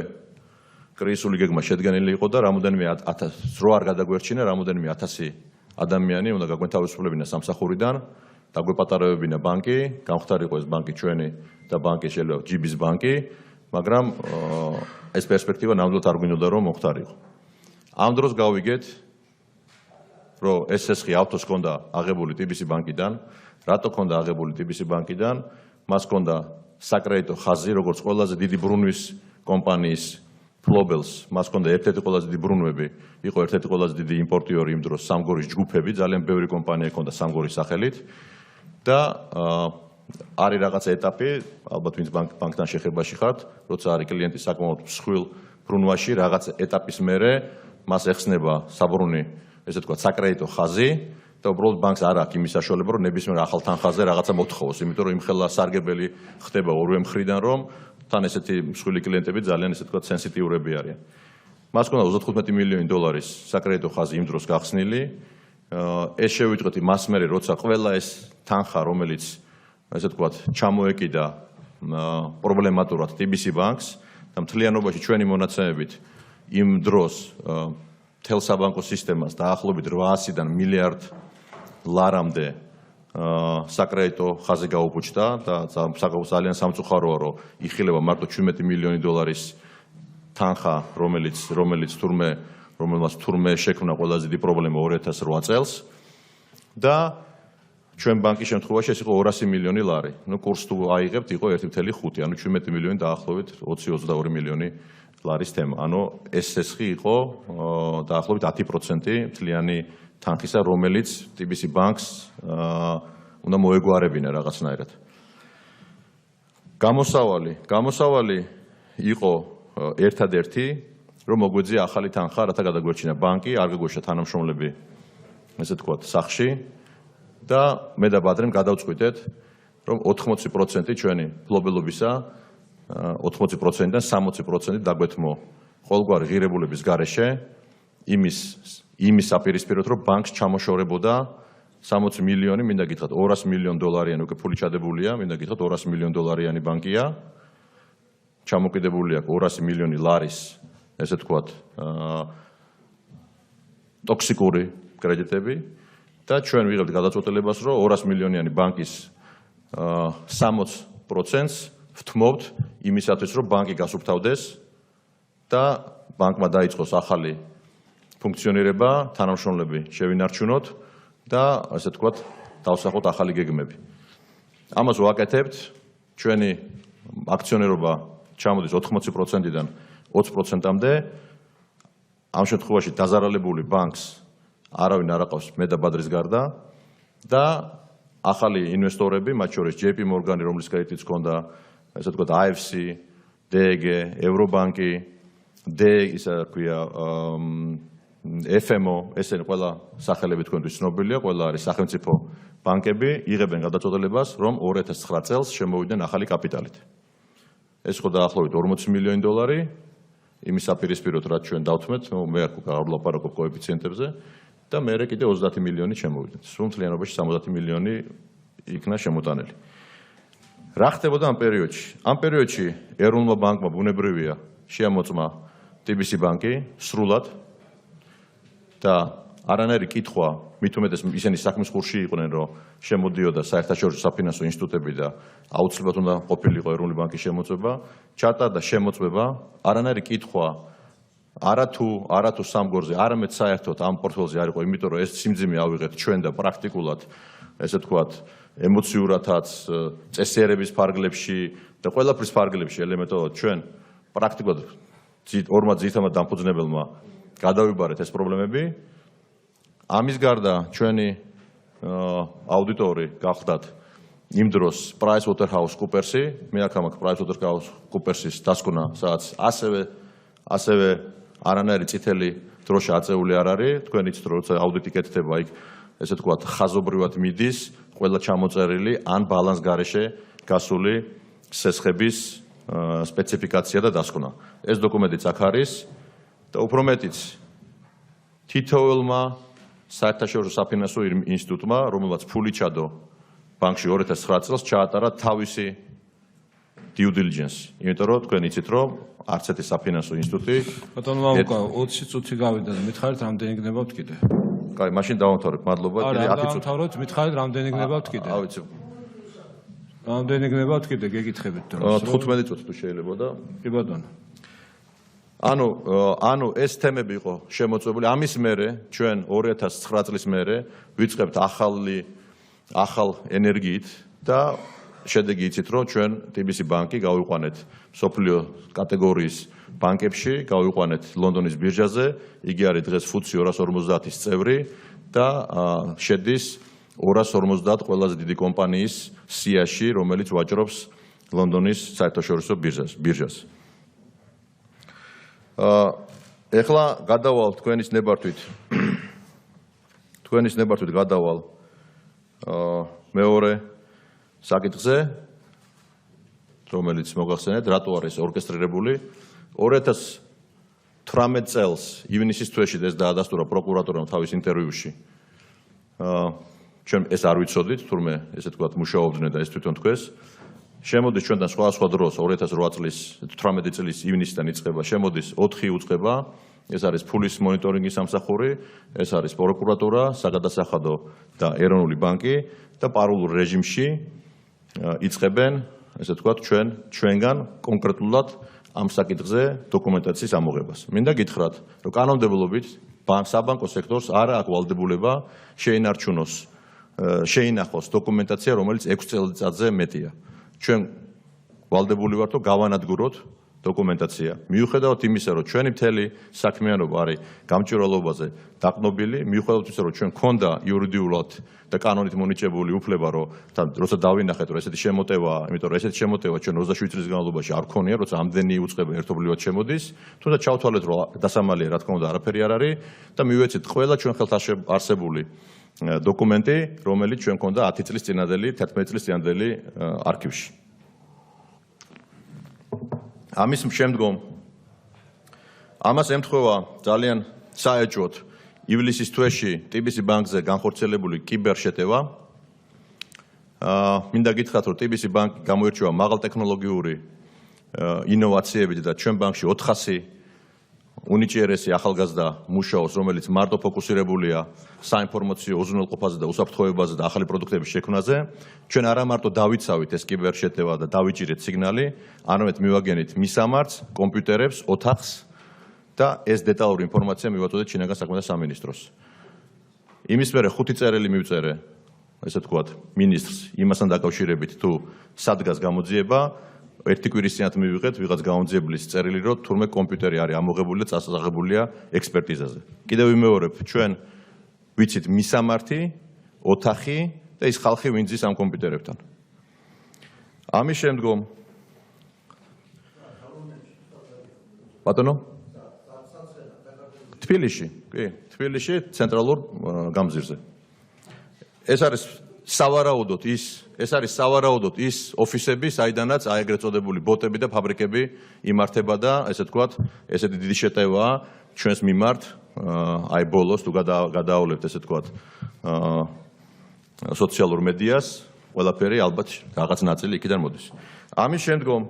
კრიზისული გეგმა შედგენილი იყო და რამოდენიმე 1000 რო არ გადაგვერჩინა, რამოდენიმე 1000 ადამიანი უნდა გაგვეთავისუფლებინა სამსახურიდან, დაგვეპატარებინა ბანკი, გამختارიყო ეს ბანკი ჩვენი და ბანკი შეიძლება ჯიბის ბანკი, მაგრამ ეს პერსპექტივა ნამდვილად არ გვინდოდა რომ მოხდარიყო. ამ დროს გავიგეთ, რომ ეს სესხი ავთოს ჰქონდა აღებული TBC ბანკიდან, რატო ჰქონდა აღებული TBC ბანკიდან, მას ჰქონდა საკრედიტო ხაზი, როგორც ყველაზე დიდი ბრუნვის კომპანიის ფლობელს, მას ჰქონდა ერთ-ერთი ყველაზე დიდი ბრუნვები, იყო ერთ-ერთი ყველაზე დიდი იმპორტიორი იმ დროს სამგორის ჯგუფები, ძალიან ბევრი კომპანია ჰქონდა სამგორის სახელით და არის რაღაცა ეტაპი, ალბათ ვინც ბანკთან შეხებაში ხართ, როცა არის კლიენტი საკმაოდ მსხვილ ბრუნვაში, რაღაც ეტაპის მერე მას ეხსნება საბრუნი, ესე ვთქვათ, საკრედიტო ხაზი და უბრალოდ ბანკს არ აქვს იმის საშუალება, რომ ნებისმიერ ახალ თანხაზე რაღაცა მოთხოვოს, იმიტომ რომ იმხელა სარგებელი ხდება ორივე მხრიდან, რომ თან ესეთი მსხვილი კლიენტები ძალიან ესე ვთქვათ, სენსიტიურები არიან. მას ჰქონდა 35 მილიონი დოლარის საკრედიტო ხაზი იმ დროს გახსნილი. ეს შევიჭრეთ მას მერე, როცა ყველა ეს თანხა, რომელიც ესე ვთქვათ, ჩამოეკიდა პრობლემატურად TBC ბანკს და მთლიანობაში ჩვენი მონაცემებით იმ დროს მთელ საბანკო სისტემას დაახლოებით 800-დან მილიარდ ლარამდე საკრედიტო ხაზი გაუპუჩდა და ძალიან სამწუხაროა, რომ იხილება მარტო 17 მილიონი დოლარის თანხა, რომელმაც თურმე შექმნა ყველაზე დიდი პრობლემა 2008 წელს და ჩვენ ბანკის შემთხვევაში ეს იყო 200 მილიონი ლარი. ნუ კურსს თუ აიღებთ, იყო 1.5, ანუ 17 მილიონი დაახლოებით 20-22 მილიონი ლარის თემა. ანუ ეს სესხი იყო დაახლოებით 10% მთლიანი თანხისა, რომელიც TBC ბანკს უნდა მოეგვარებინა რაღაცნაირად. გამოსავალი იყო ერთადერთი, რომ მოგვეძია ახალი თანხა, რათა გადაგვერჩინა ბანკი, არ გაგუეშა თანამშრომლები, ესე ვთქვათ, სახში და მე და ბადრემ გადავწყვიტეთ, რომ 80% ჩვენი ფლობელობისა 80%-დან 60% დაგვეთმო ყოველგვარი ღირებულების გარეშე იმის აპირისპიროდ, რომ ბანკს ჩამოშორებოდა 60 მილიონი, მინდა გითხრათ 200 მილიონი დოლარიანი უკვე ფული ჩადებულია, მინდა გითხრათ 200 მილიონი დოლარიანი ბანკია. ჩამოკიდებული აქვს 200 მილიონი ლარის, ესე ვთქვათ, ტოქსიკური კრედიტები და ჩვენ ვიღებთ გადაწყვეტილებას, რომ 200 მილიონიანი ბანკის 60%-ს ვთმობთ იმისათვის, რომ ბანკი გასუფთავდეს და ბანკმა დაიწყოს ახალი ფუნქციონირება, თანამშრომლები შევინარჩუნოთ და ასე ვთქვათ, დავსახოთ ახალი გეგმები. ამას ვაკეთებთ, ჩვენი აქციონერობა ჩამოდის 80%-დან 20%-მდე. ამ შემთხვევაში დაზარალებული ბანკს არავინ არ აყავს მე და ბადრის გარდა და ახალი ინვესტორები, მათ შორის JP Morgan, რომლის კრედიტიც ჰქონდა, ესე ვთქვათ, AFC, DEG, ევრობანკი, ისე ქვია, FMO, ესენი ყველა სახელები თქვენთვის ცნობილია, ყველა არის სახელმწიფო ბანკები, იღებენ გადაწყვეტილებას, რომ 2009 წელს შემოვიდნენ ახალი კაპიტალით. ეს იყო დაახლოებით 40 მილიონი დოლარი, იმის აპირისპიროდ, რაც ჩვენ დავთმეთ, მე არ ვლაპარაკობ კოეფიციენტებზე და მერე კიდე 30 მილიონი შემოვიდნენ. სულ მთლიანობაში 70 მილიონი იქნა შემოტანილი. რა ხდებოდა ამ პერიოდში? ამ პერიოდში ეროვნულმა ბანკმა ბუნებრივია შეამოწმა TBC ბანკი სრულად და არანაირი კითხვა, მით უმეტეს ისინი საქმის ხურში იყვნენ, რომ შემოდიოდა საერთაშორისო საფინანსო ინსტიტუტები და აუცილებლად უნდა ყოფილიყო ეროვნული ბანკის შემოწმება, ჩატარდა შემოწმება, არანაირი კითხვა არათუ სამგორზე, არამედ საერთოდ ამ პორტფელზე არ იყო, იმიტომ რომ ეს სიმძიმე ავიღეთ ჩვენ და პრაქტიკულად, ესე ვთქვათ, ემოციურადაც, წესიერების ფარგლებში და ყველაფრის ფარგლებში ელემენტარულად ჩვენ პრაქტიკულად ორმა ძირითადად დამფუძნებელმა გადავიბარეთ ეს პრობლემები. ამის გარდა ჩვენი აუდიტორი გახდათ იმ დროს PricewaterhouseCoopers-ი, მე აქ მაქვს PricewaterhouseCoopers-ის დასკვნა, სადაც ასევე არანაირი წითელი დროშა აწეული არ არის, თქვენ იცით, რომ როცა აუდიტი კეთდება, იქ ესე ვთქვათ, ხაზობრივად მიდის ყველა ჩამოწერილი ან ბალანს გარეშე გასული სესხების სპეციფიკაცია და დასკვნა. ეს დოკუმენტიც აქ არის და უფრო მეტიც თითოეულმა საერთაშორისო საფინანსო ინსტიტუტმა, რომელმაც ფული ჩადო ბანკში 2009 წელს, ჩაატარა თავისი due diligence. იმიტომ რომ თქვენ იცით, რომ არც ერთი საფინანსო ინსტიტუტი ბატონო მამუკა 20 წუთი გავიდა და მითხარით რამდენი გნებავთ კიდე? კაი, მაშინ დავამთავრებ. მადლობა. კიდე 10 წუთი. დავამთავროთ, მითხარით რამდენი გნებავთ კიდე? ავიცი. რამდენი გნებავთ კიდე გეკითხებით დროს? 15 წუთი თუ შეიძლება და კი ბატონო. ანუ ეს თემები იყო შემოწმებული. ამის მერე ჩვენ 2009 წლის მერე ვიწყებთ ახალ ენერგიით და შედეგი იცით, რომ ჩვენ TBC ბანკი გავიყვანეთ სოფლიო კატეგორიის ბანკებში, გავიყვანეთ ლონდონის ბირჟაზე, იგი არის დღეს FTSE 250-ის წევრი და შედის 250 ყველაზე დიდი კომპანიის სიაში, რომელიც ვაჭრობს ლონდონის საერთაშორისო ბირჟას. ეხლა გადავალ თქვენის ნებართვით გადავალ მეორე საკითხზე, რომელიც მოგახსენეთ, რატო არის ორკესტრირებული. 2018 წელს ივნისის თვეში ეს დაადასტურა პროკურატურამ თავის ინტერვიუში. ჩვენ ეს არ ვიცოდით, თურმე ესე თქვათ მუშაობდნენ და ეს თვითონ თქვეს. შემოდის ჩვენთან სხვადასხვა დროს 2008 წლის 18 წლის ივნისიდან იწყება, შემოდის 4 უწყება, ეს არის ფულის მონიტორინგის სამსახური, ეს არის პროკურატურა, საგადასახადო და ეროვნული ბანკი და პარალელურ რეჟიმში იწყებენ, ესე ვთქვათ, ჩვენგან კონკრეტულად ამ საკითხზე დოკუმენტაციის ამოღებას. მინდა გითხრათ, რომ კანონმდებლობით საბანკო სექტორს არ აქვს ვალდებულება შეინახოს დოკუმენტაცია, რომელიც 6 წელიწადზე მეტია. ჩვენ ვალდებული ვართ, რომ გავანადგუროთ დოკუმენტაცია. მიუხედავად იმისა, რომ ჩვენი მთელი საქმიანობა არის გამჭვირვალობაზე დაყნობილი, მიუხედავად იმისა, რომ ჩვენ გქონდა იურიდიულად და კანონით მონიჭებული უფლება, რომ როცა დავინახეთ, რომ ესეთი შემოტევაა, იმიტომ რომ ესეთი შემოტევა ჩვენ 27 წლის განმავლობაში არ გქონია, როცა ამდენი უწყება ერთობლივად შემოდის, თუნდაც ჩავთვალეთ, რომ დასამალია, რა თქმა უნდა, არაფერი არ არის და მივეცეთ ყველა ჩვენ ხელთ არსებული დოკუმენტი, რომელიც ჩვენ გქონდა 10 წლის წინადელი, 11 წლის წინადელი არქივში. ამის შემდგომ ამას ემთხვევა ძალიან საეჭვოდ ივლისის თვეში TBC ბანკზე განხორციელებული კიბერშეტევა. მინდა გითხრათ, რომ TBC ბანკი გამოირჩევა მაღალტექნოლოგიური ინოვაციებით და ჩვენ ბანკში 400 უნიჭიერესი ახალგაზრდა მუშაობს, რომელიც მარტო ფოკუსირებულია საინფორმაციო უზრუნველყოფაზე და უსაფრთხოებაზე და ახალი პროდუქტების შექმნაზე. ჩვენ არა მარტო დავიცავით ეს კიბერშეტევა და დავიჭირეთ სიგნალი, არამედ მივაგენით მისამართს, კომპიუტერებს, ოთახს და ეს დეტალური ინფორმაცია მივაწოდეთ შინაგან საქმეთა სამინისტროს. იმის მერე 5 წერილი მივწერე, ესე ვთქვათ, მინისტრს იმასთან დაკავშირებით, თუ სადგას გამოძიება, ერთი კვირის წინათ მივიღეთ ვიღაც გამოძიებლის წერილი, რომ თურმე კომპიუტერი არის ამოღებული და წასაღებულია ექსპერტიზაზე. კიდევ ვიმეორებ, ჩვენ ვიცით მისამართი, ოთახი და ის ხალხი ვინ ძის ამ კომპიუტერებთან. ამის შემდგომ ბატონო თბილისში ცენტრალურ გამზირზე. ეს არის სავარაუდოდ ის ოფისები, საიდანაც ეგრეთ წოდებული ბოტები და ფაბრიკები იმართება და ესე ვთქვათ, ესეთი დიდი შეტევაა ჩვენს მიმართ, აი ბოლოს თუ გადაავლებთ ესე ვთქვათ, სოციალურ მედიას, ყველაფერი ალბათ რაღაც ნაწილი იქიდან მოდის. ამის შემდგომ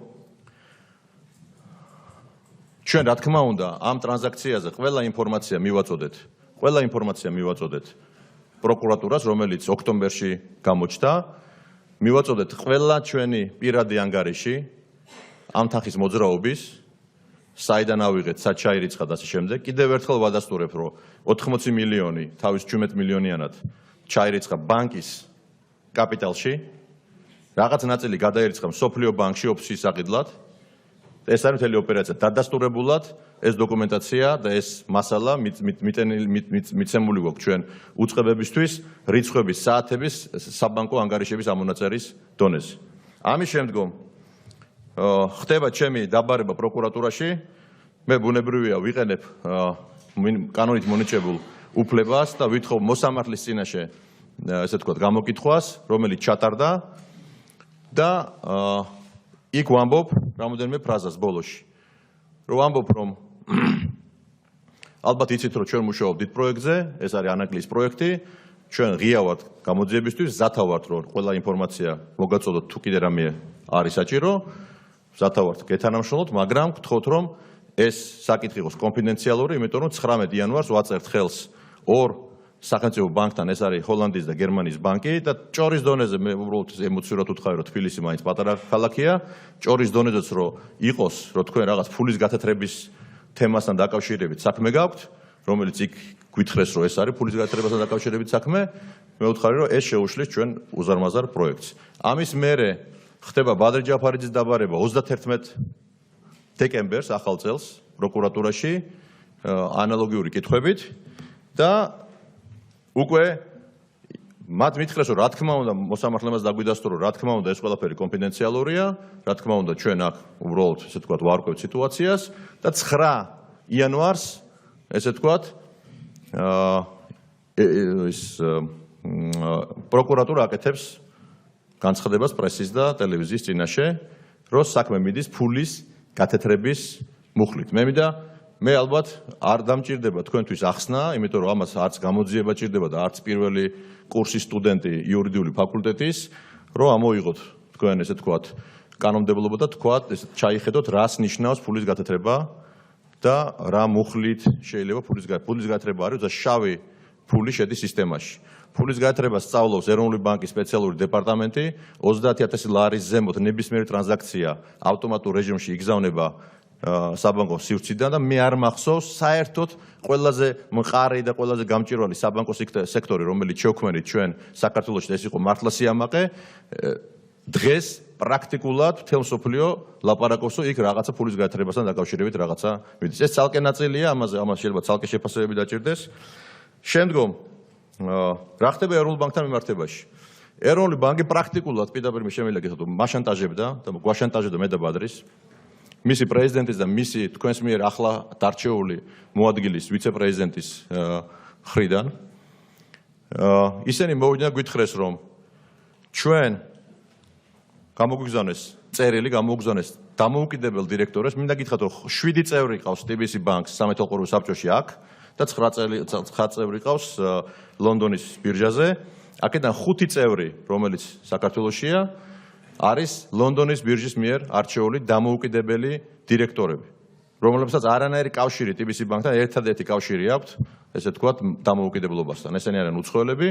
ჩვენ რა თქმა უნდა ამ ტრანზაქციაზე ყველა ინფორმაცია მივაწოდეთ პროკურატურას, რომელიც ოქტომბერში გამოჩნდა, მივაწოდეთ ყველა ჩვენი პირადი ანგარიში ამ თანხის მოძრაობის, საიდან ავიღეთ, სად ჩაირიცხა და ასე შემდეგ. კიდევ ერთხელ ვადასტურებ, რომ 80 მილიონი თავის 17 მილიონიანად ჩაირიცხა ბანკის კაპიტალში, რაღაც ნაწილი გადაირიცხა მსოფლიო ბანკში ოფისის საყიდლად ეს არის მთელი ოპერაცია. დადასტურებულად ეს დოკუმენტაცია და ეს მასალა მიცემული გვაქვს ჩვენ უწყებებისთვის რიცხვების, საათების, საბანკო ანგარიშების ამონაწერის დონეზე. ამის შემდგომ ხდება ჩემი დაბარება პროკურატურაში. მე ბუნებრივია ვიყენებ კანონით მონიჭებულ უფლებას და ვითხოვ მოსამართლის წინაშე ესე ვთქვათ გამოკითხვას, რომელიც ჩატარდა და იქ ვამბობ რამოდენიმე ფრაზას ბოლოში. რომ ვამბობ, რომ ალბათ იცით, რომ ჩვენ მუშაობთ დიდ პროექტზე, ეს არის ანაკლის პროექტი. ჩვენ ღია ვართ გამოძიებისთვის, მზათა ვართ, რომ ყველა ინფორმაცია მოგაწოდოთ, თუ კიდე რამე არის საჭირო. მზათა ვართ გეთანამშრომლოთ, მაგრამ გთხოვთ, რომ ეს საკითხი იყოს კონფიდენციალური, იმიტომ რომ 19 იანვარს ვაწერთ ხელს ორ სახელმწიფო ბანკთან, ეს არის ჰოლანდიის და გერმანიის ბანკი და ჭორის დონეზე მე უბრალოდ ემოციურად ვუთხარი, რომ თბილისი მაინც პატარა ქალაქია, ჭორის დონეზეც რომ იყოს, რომ თქვენ რაღაც ფულის გათეთრების თემასთან დაკავშირებით საქმე გაქვთ, რომელიც იქ გვითხრეს, რომ ეს არის ფულის გათეთრებასთან დაკავშირებით საქმე, მე ვუთხარი, რომ ეს შეუშლის ჩვენ უზარმაზარ პროექტს. ამის მერე ხდება ბადრი ჯაფარიძის დაბარება 31 დეკემბერს ახალ წელს პროკურატურაში ანალოგიური კითხვებით და უკვე მათ მითხრეს, რომ რა თქმა უნდა მოსამართლემაც დაგვიდასტურო, რა თქმა უნდა ეს ყველაფერი კონფიდენციალურია, რა თქმა უნდა ჩვენ აქ უბრალოდ ესე ვთქვათ ვარკვევთ სიტუაციას და 9 იანვარს ესე ვთქვათ პროკურატურა აკეთებს განცხადებას პრესის და ტელევიზიის წინაშე, რომ საქმე მიდის ფულის გათეთრების მუხლით. მე ალბათ არ დამჭირდება თქვენთვის ახსნა, იმიტომ რომ ამას არც გამოძიება ჭირდება და არც პირველი კურსის სტუდენტი იურიდიული ფაკულტეტის, რომ ამოიღოთ თქვენ ესე ვთქვათ კანონმდებლობა და თქვათ, ესე ჩაიხედოთ, რას ნიშნავს ფულის გათეთრება და რა მუხლით შეიძლება ფულის გათეთრება არის, და შავი ფული შედის სისტემაში. ფულის გათეთრებას სწავლობს ეროვნული ბანკის სპეციალური დეპარტამენტი, 30,000 ლარის ზემოთ ნებისმიერი ტრანზაქცია ავტომატურ რეჟიმში იგზავნება საბანკო სივრციდან და მე არ მახსოვს საერთოდ ყველაზე მყარი და ყველაზე გამჭვირვალე საბანკო სექტორი, რომელიც შევქმნით ჩვენ საქართველოში, ეს იყო მართლა სიამაყე. დღეს პრაქტიკულად მთელ მსოფლიო ლაპარაკობს, იქ რაღაცა ფულის გათეთრებასთან დაკავშირებით რაღაცა მიდის. ეს ცალკე ნაწილია, ამას შეიძლება ცალკე შეფასებები დაჭირდეს. შემდგომ რა ხდება ეროვნულ ბანკთან მიმართებაში? ეროვნული ბანკი პრაქტიკულად პირდაპირ შემიძლია გითხრათ, მაშანტაჟებდა და გვაშანტაჟებდა მე და ბადრის მისი პრეზიდენტის და მისი თქვენს მიერ ახლა დარჩეული მოადგილის ვიცე-პრეზიდენტის მხრიდან. ისინი მოვიდნენ გვითხრეს, რომ ჩვენ გამოგვიგზავნეს წერილი, გამოგვიგზავნეს დამოუკიდებელ დირექტორებს, მინდა გითხრათ, რომ 7 წევრი ყავს TBC ბანკს სამეთვალყურეო საბჭოში აქ და 9 წევრი ყავს ლონდონის ბირჟაზე. აქედან 5 წევრი, რომელიც საქართველოშია, არის ლონდონის ბირჟის მიერ არჩეული დამოუკიდებელი დირექტორები, რომლებსაც არანაირი კავშირი TBC ბანკთან, ერთადერთი კავშირი აქვთ, ესე ვთქვათ, დამოუკიდებლობასთან. ესენი არიან უცხოელები,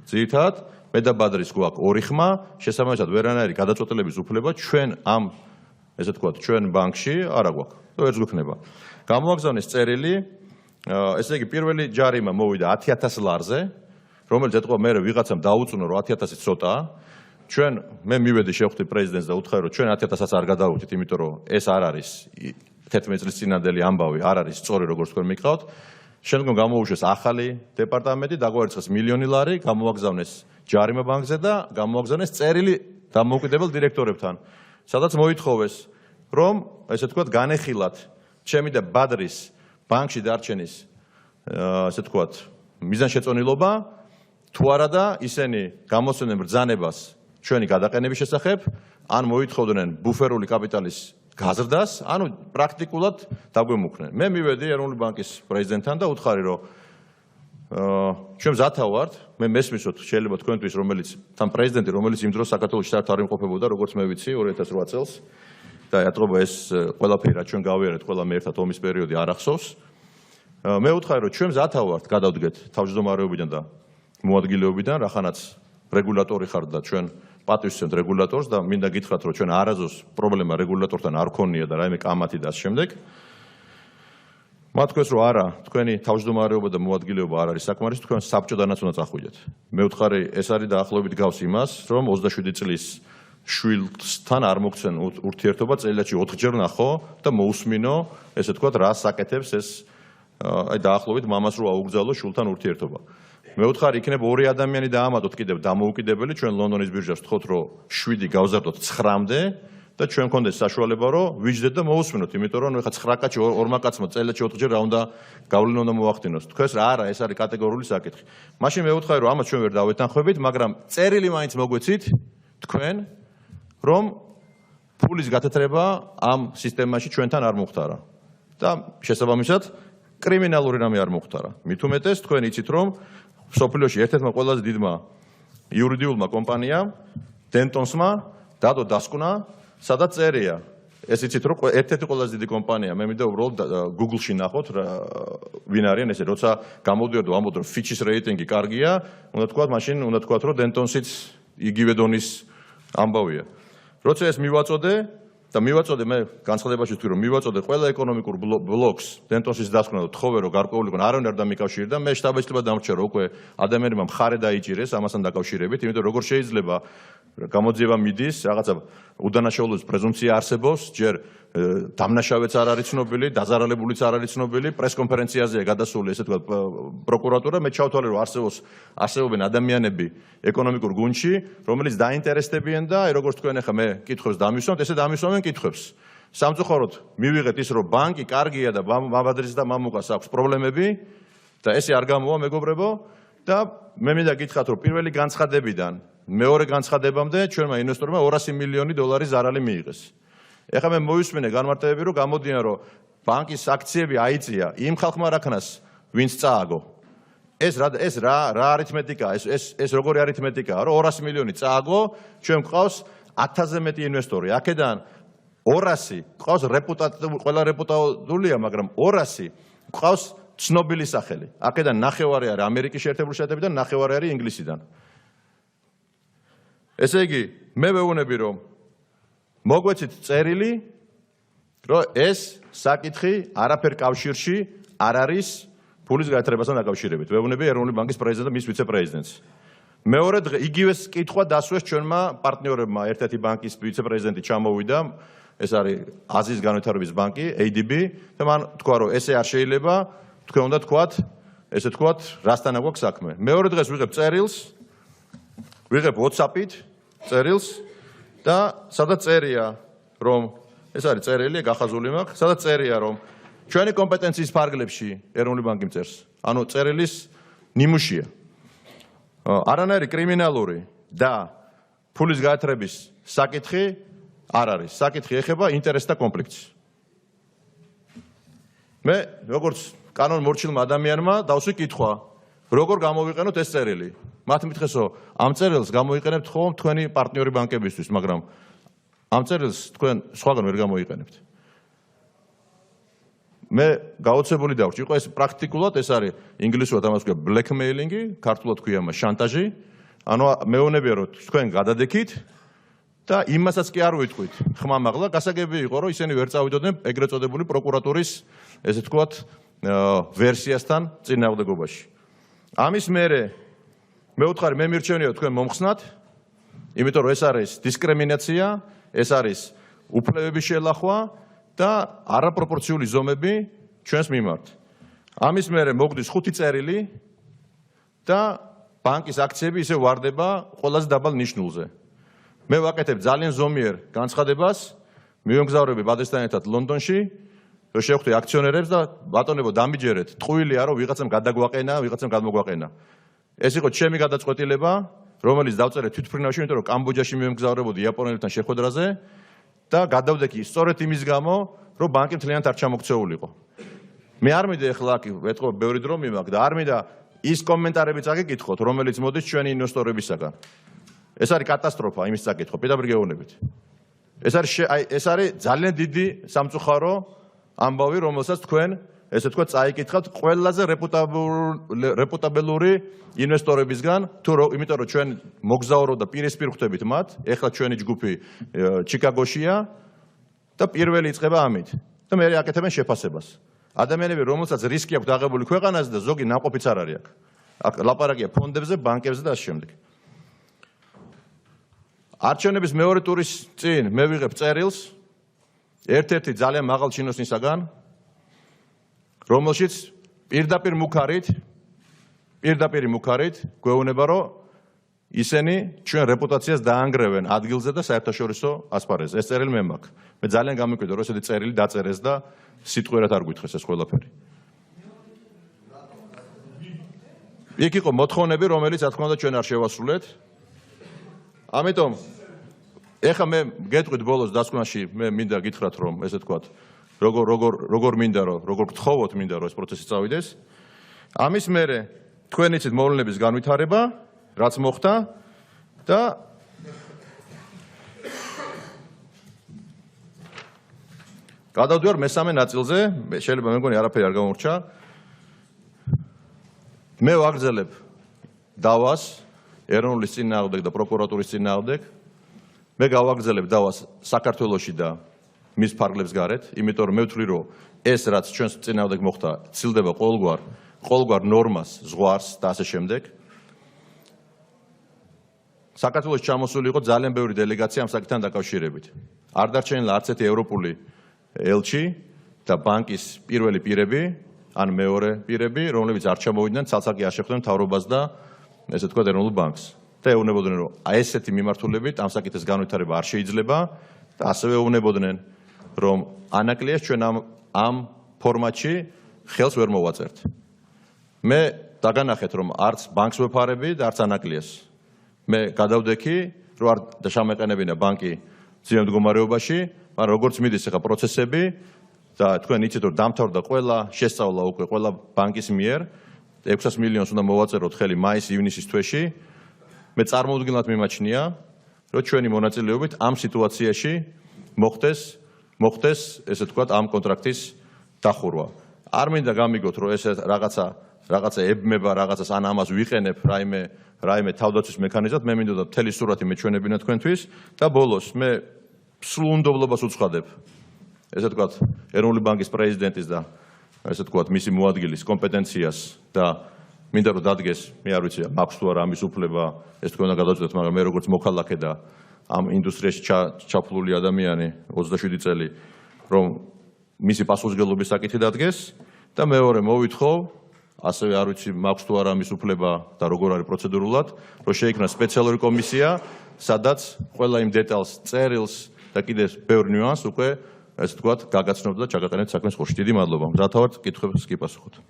ძირითადად მე და ბადრის გვაქვს 2 ხმა, შესაბამისად ვერანაირი გადაწყვეტილების უფლება ჩვენ ამ ესე ვთქვათ, ჩვენ ბანკში არ აგვაქვს. ეს გვექნება. გამოაგზავნეს წერილი, ესე იგი პირველი ჯარიმა მოვიდა 10,000 ლარზე, რომელიც ეთქვა მე ვიღაცამ დაუწუნა, რომ 10,000 ცოტაა. ჩვენ მე მივედი შევხვდი პრეზიდენტს და უთხრა, რომ ჩვენ 10,000-ს არ გადავუხდით, იმიტომ რომ ეს არ არის 11 წლის წინანდელი ამბავი, არ არის სწორი, როგორც თქვენ მიყავთ. შემდგომ გამოუშვეს ახალი დეპარტამენტი, დაგვარიცხეს 1 მილიონი ლარი, გამოაგზავნეს ჯარიმა ბანკზე და გამოაგზავნეს წერილი დამოუკიდებელ დირექტორებთან, სადაც მოითხოვეს, რომ ესე ვთქვათ, განეხილათ ჩემი და ბადრის ბანკში დარჩენის ესე ვთქვათ, მიზანშეწონილობა, თუ არა და ისინი გამოსცემდნენ ბრძანებას ჩვენი გადაყენების შესახებ, ან მოითხოვდნენ ბუფერული კაპიტალის გაზრდას, ანუ პრაქტიკულად დაგვემუქრნენ. მე მივედი ეროვნული ბანკის პრეზიდენტთან და უთხარი, რომ ჩვენ მზათა ვართ, მე მესმისოთ შეიძლება თქვენთვის, რომელიც თან პრეზიდენტი, რომელიც იმ დროს საქართველოში საერთოდ არ იმყოფებოდა, როგორც მე ვიცი, 2008 წელს და ეტყობა ეს ყველაფერი, რაც ჩვენ გავიარეთ, ყველა მე ერთად ომის პერიოდი არ ახსოვს. მე უთხარი, რომ ჩვენ მზათა ვართ, გადავდგეთ თავმჯდომარეობიდან და მოადგილეობიდან, რახანაც რეგულატორი ხართ და ჩვენ პატივისცემთ რეგულატორს და მინდა გითხრათ, რომ ჩვენ არაზოს პრობლემა რეგულატორთან არ ქონია და რაიმე კამათი და ამ შემდეგ. მათ თქვენს, რომ არა, თქვენი თავმჯდომარეობა და მოადგილეობა არ არის საკმარისი, თქვენ საბჭოდანაც უნდა წახვიდეთ. მე ვთხარი, ეს არის დაახლოებით გავს იმას, რომ 27 წლის შვილთან არ მოგცენ ურთიერთობა წელიწადში 4-ჯერ ნახო და მოусმინო, ესე თქვა, რა საკეთებს ეს აი დაახლოებით მამას რო აუგზავნო შვილთან ურთიერთობა. მე ვთხარ, იქნებ ორი ადამიანი დაამატოთ კიდევ დამოუკიდებელი, ჩვენ ლონდონის ბირჟას ვთხოვთ, რომ 7 გავზარდოთ 9-მდე და ჩვენ გქონდეს საშუალება, რომ ვიჯდეთ და მოусმინოთ, იმიტომ რომ ეხა 9 კაცი ორმა კაცმა წელიწადში 4-ჯერ რა უნდა გავლენა უნდა მოახდინოს. თქვენს რა არა, ეს არის კატეგორიული საკითხი. მაშინ მე ვთხარი, რომ ამას ჩვენ ვერ დავეთანხმებით, მაგრამ წერილი მაინც მოგვეცით თქვენ, რომ ფულის გათეთრება ამ სისტემაში ჩვენთან არ მოხდარა და შესაბამისად კრიმინალური რამე არ მოხდარა. მით უმეტეს თქვენ იცით, რომ სოფლიოში ერთ-ერთმა ყველაზე დიდმა იურიდიულმა კომპანიამ დენტონსმა დადო დასკვნა, სადაც წერია. ეს იცით, რომ ერთ-ერთი ყველაზე დიდი კომპანია, მე მინდა უბრალოდ Google-ში ნახოთ, ვინ არიან ესე, როცა გამოდიოდა და ამბობთ, რომ Fitch-ის რეიტინგი კარგია, უნდა თქვათ, მაშინ უნდა თქვათ, რომ დენტონსიც იგივე დონის ამბავია. როცა ეს მივაწოდე და მივაწოდე მე განცხადებაში ვთქვი, რომ მივაწოდე ყველა ეკონომიკურ ბლოკს დენტონსის დასკვნა და თხოვე, რომ გარკვეული იყო არავინ არ დამიკავშირდა, მე შტაბ-ეჭვად დამრჩა, რომ უკვე ადამიანებმა მხარე დაიჭირეს ამასთან დაკავშირებით, იმიტომ როგორ შეიძლება გამოძიება მიდის, რაღაცა უდანაშაულობის პრეზუმპცია არსებობს, ჯერ დამნაშავეც არ არის ცნობილი, დაზარალებულიც არ არის ცნობილი, პრესკონფერენციაზეა გადასული, ესე თქვა, პროკურატურა, მე ჩავთვალე, რომ არსებობენ ადამიანები ეკონომიკურ გუნდში, რომელიც დაინტერესდებიან და აი როგორც თქვენ ახლა მე კითხვებს დამისვამთ, ესე დამისვამენ კითხვებს. სამწუხაროდ მივიღეთ ის, რომ ბანკი კარგია და მამადრის და მამუკას აქვს პრობლემები და ესე არ გამოვა, მეგობრებო, და მე მინდა გითხრათ, რომ პირველი განცხადებიდან მეორე განცხადებამდე ჩვენმა ინვესტორებმა 200 მილიონი დოლარი ზარალი მიიღეს. ეხლა მე მოვისმინე განმარტებები, რომ გამოდიან, რომ ბანკის აქციები აიწია იმ ხალხმა რაქნას, ვინც წააგო. ეს რა არითმეტიკაა, ეს როგორი არითმეტიკაა, რომ 200 მილიონი წააგო, ჩვენ გვყავს 1000-ზე მეტი ინვესტორი. აქედან 200 გვყავს ყველა რეპუტატულია, მაგრამ 200 გვყავს ცნობილი სახელი. აქედან ნახევარი არის ამერიკის შეერთებული შტატებიდან, ნახევარი არის ინგლისიდან. ესე იგი, მე ვეუბნები, რომ მოგვეცით წერილი, რომ ეს საკითხი არაფერ კავშირში არ არის ფულის გაეთრებასთან დაკავშირებით. ვეუბნები ეროვნული ბანკის პრეზიდენტს და მის ვიცე-პრეზიდენტს. მეორე დღე იგივე კითხვა დასვეს ჩვენმა პარტნიორებმა, ერთ-ერთი ბანკის ვიცე-პრეზიდენტი ჩამოვიდა, ეს არის აზიის განვითარების ბანკი, ADB, და მან თქვა, რომ ესე არ შეიძლება, თქვენ უნდა თქვათ, ესე თქვათ, რასთან აგვაქვს საქმე. მეორე დღეს ვიღებ წერილს, ვიღებ WhatsApp-ით წერილს და სადაც წერია, რომ ეს არის წერილი, გახაზული მაქვს, სადაც წერია, რომ ჩვენი კომპეტენციის ფარგლებში ეროვნული ბანკი მწერს. ანუ წერილის ნიმუშია. არანაირი კრიმინალური და ფულის გაეთრების საკითხი არ არის. საკითხი ეხება ინტერესთა კონფლიქტს. მე როგორც კანონმორჩილმა ადამიანმა დავსვი კითხვა, როგორ გამოვიყენოთ ეს წერილი. მათ მითხესო, ამ წერილს გამოიყენებთ ხომ თქვენი პარტნიორი ბანკებისთვის, მაგრამ ამ წერილს თქვენ სხვაგან ვერ გამოიყენებთ. მე გაოცებული დავჭი, იყო ეს პრაქტიკულად, ეს არის ინგლისურად ამას ქვია blackmailing-ი, ქართულად ქვია მას შანტაჟი. ანუ მეუბნებია, რომ თქვენ გადადექით და იმასაც კი არ ვიტყვით. ხმამაღლა გასაგები იყო, რომ ისინი ვერ წავიდოდნენ ეგრეთ წოდებული პროკურატურის, ესე თქვათ, ვერსიასთან წინააღმდეგობაში. ამის მერე მე ვთხარი, მე მირჩენიო თქვენ მომხსნათ, იმიტომ რომ ეს არის დისკრიმინაცია, ეს არის უფლებების შელახვა და არაპროპორციული ზომები ჩვენს მიმართ. ამის მერე მოგდის 5 წერილი და ბანკის აქციები ისე ვარდება ყველაზე დაბალ ნიშნულზე. მე ვაკეთებ ძალიან ზომიერ განცხადებას, მივემგზავრები ბადესთან ერთად ლონდონში, რომ შევხვდი აქციონერებს და ბატონებო დამიჯერეთ, ტყუილია რომ ვიღაცამ გადაგვაყენა, ვიღაცამ გადმოგვაყენა. ეს იყო ჩემი გადაწყვეტილება, რომელიც დავწერე თვითმფრინავში, იმიტომ რომ კამბოჯაში მივემგზავრებოდი იაპონელებთან შეხვედრაზე და გადავდექი სწორედ იმის გამო, რომ ბანკი მთლიანად არ ჩამოქცეულიყო. მე არ მინდა ეხლა აქ ეტყო ბევრი დრო მიმაქვს და არ მინდა ის კომენტარები წაგიკითხოთ, რომელიც მოდის ჩვენი ინვესტორებისაგან. ეს არის კატასტროფა იმის წაკითხვა, პირდაპირ გეუბნებით. ეს არის ძალიან დიდი სამწუხარო ამბავი, რომელსაც თქვენ, ესე თქვა, წაიკითხავთ ყველაზე რეპუტაბელური ინვესტორებისგან, იმიტომ რომ ჩვენ მოგზაურო და პირისპირ ხვდებით მათ, ეხლა ჩვენი ჯგუფი ჩიკაგოშია და პირველი იწყება ამით. და მე აკეთებენ შეფასებას. ადამიანები, რომელსაც რისკი აქვს დაღებული ქვეყანაზე და ზოგი ნაყოფიც არ არის აქ. აქ ლაპარაკია ფონდებზე, ბანკებზე და ასე შემდეგ. არჩევნების მეორე ტურის წინ მე ვიღებ წერილს ერთ-ერთი ძალიან მაღალ ჩინოსნისაგან, რომელშიც პირდაპირ მუქარით გვეუბნება, რომ ისინი ჩვენ რეპუტაციას დაანგრევენ ადგილზე და საერთაშორისო ასპარეზზე. ეს წერილი მე მაქვს. მე ძალიან გამიკვირდა, რომ ესეთი წერილი დაწერეს და სიტყვიერად არ გვითხრეს ეს ყველაფერი. იქ იყო მოთხოვნები, რომელიც რა თქმა უნდა ჩვენ არ შევასრულეთ. ამიტომ ეხლა მე გეტყვით ბოლოს დასკვნაში, მე მინდა გითხრათ, რომ ესე თქვათ, როგორ მინდა, როგორ გთხოვოთ მინდა, რომ ეს პროცესი წავიდეს. ამის მერე თქვენ იცით მოვლენების განვითარება, რაც მოხდა და გადავდივარ მესამე ნაწილზე, შეიძლება მე მგონი არაფერი არ გამორჩა. მე ვაგრძელებ დავას ეროვნულის წინააღმდეგ და პროკურატურის წინააღმდეგ. მე გავაგრძელებ დავას საქართველოში და მის ფარგლებს გარეთ, იმიტომ რომ მე ვთვლი, რომ ეს რაც ჩვენს წინააღმდეგ მოხდა, ცილდება ყოველგვარ ნორმას, ზღვარს და ასე შემდეგ. საქართველოში ჩამოსული იყო ძალიან ბევრი დელეგაცია ამ საკითხთან დაკავშირებით. არ დარჩენილა არც ერთი ევროპული ელჩი და ბანკის პირველი პირები, ან მეორე პირები, რომლებიც არ ჩამოვიდნენ, ცალსაკი არ შეხვდნენ მთავრობას და ესე თქვა ეროვნულ ბანკს. და ეუბნებოდნენ, რომ ესეთი მიმართულებით ამ საკითხის განვითარება არ შეიძლება და ასევე ეუბნებოდნენ, რომ ანაკლიას ჩვენ ამ ფორმატში ხელს ვერ მოვაწერთ. მე დაგანახეთ, რომ არც ბანკს ვეფარები და არც ანაკლიას. მე გადავდექი, რომ არ შემეყენებინა ბანკი ძლიერ მდგომარეობაში, მაგრამ როგორც მიდის ახლა პროცესები და თქვენ იცით, რომ დამთავრდა ყველა შესწავლა უკვე ყველა ბანკის მიერ, 600 მილიონს უნდა მოვაწეროთ ხელი მაის-ივნისის თვეში. მე წარმოუდგენლად მიმაჩნია, რომ ჩვენი მონაწილეობით ამ სიტუაციაში მოხდეს ესე თქვათ ამ კონტრაქტის დახურვა. არ მინდა გამიგოთ, რომ ეს რაღაცა ებმება რაღაცას ან ამას ვიყენებ რაიმე თავდაცვის მექანიზმად, მე მინდოდა მთელი სურათი მეჩვენებინა თქვენთვის და ბოლოს მე სრულუნდობლობას უცხადებ ესე თქვათ ეროვნული ბანკის პრეზიდენტის და ესე თქვათ მისი მოადგილის კომპეტენციას და მინდა რომ დადგეს, მე არ ვიცი, მაქვს თუ არა ამის უფლება, ეს თქვენ უნდა გადავწყვეტოთ, მაგრამ მე როგორც მოქალაქე და ამ ინდუსტრიაში ჩაფლული ადამიანი 27 წელი, რომ მისი პასუხისმგებლობის საკითხი დადგეს და მეორე მოვითხოვ, ასევე არ ვიცი, მაქვს თუ არა ამის უფლება და როგორ არის პროცედურულად, რომ შეიქმნა სპეციალური კომისია, სადაც ყველა იმ დეტალს, წერილს და კიდე ბევრ ნიუანსს უკვე, ესე თქვათ, გაგაცნობთ და ჩაგაყენებთ საქმეს ხორში. დიდი მადლობა. მზად ვართ კითხვებს კი პასუხობთ.